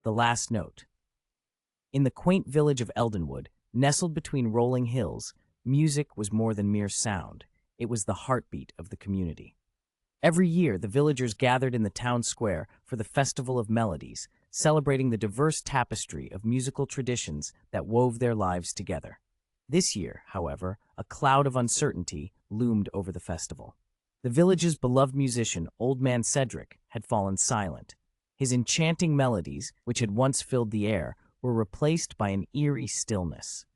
The Last Note. In the quaint village of Eldenwood, nestled between rolling hills, music was more than mere sound. It was the heartbeat of the community. Every year, the villagers gathered in the town square for the Festival of Melodies, celebrating the diverse tapestry of musical traditions that wove their lives together. This year, however, a cloud of uncertainty loomed over the festival. The village's beloved musician, old Man Cedric, had fallen silent. His enchanting melodies, which had once filled the air, were replaced by an eerie stillness.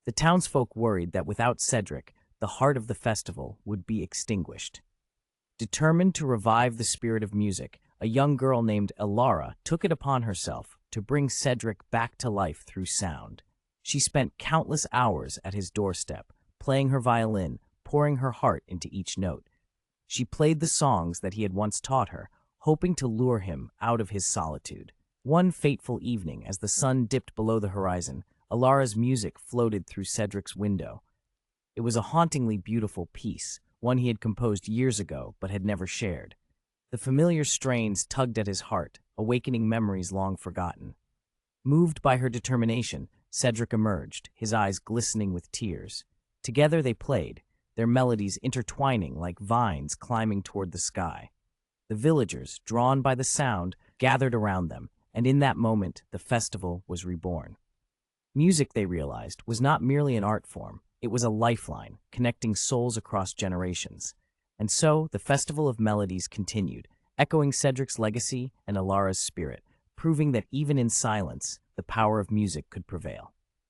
The townsfolk worried that without Cedric, the heart of the festival would be extinguished. Determined to revive the spirit of music, a young girl named Elara took it upon herself to bring Cedric back to life through sound. She spent countless hours at his doorstep, playing her violin, pouring her heart into each note. She played the songs that he had once taught her, hoping to lure him out of his solitude. One fateful evening, as the sun dipped below the horizon, Elara's music floated through Cedric's window. It was a hauntingly beautiful piece, one he had composed years ago but had never shared. The familiar strains tugged at his heart, awakening memories long forgotten. Moved by her determination, Cedric emerged, his eyes glistening with tears. Together they played, their melodies intertwining like vines climbing toward the sky. The villagers, drawn by the sound, gathered around them, and in that moment the festival was reborn. Music, they realized, was not merely an art form. It was a lifeline, connecting souls across generations. And so, the Festival of Melodies continued, echoing Cedric's legacy and Elara's spirit, proving that even in silence, the power of music could prevail.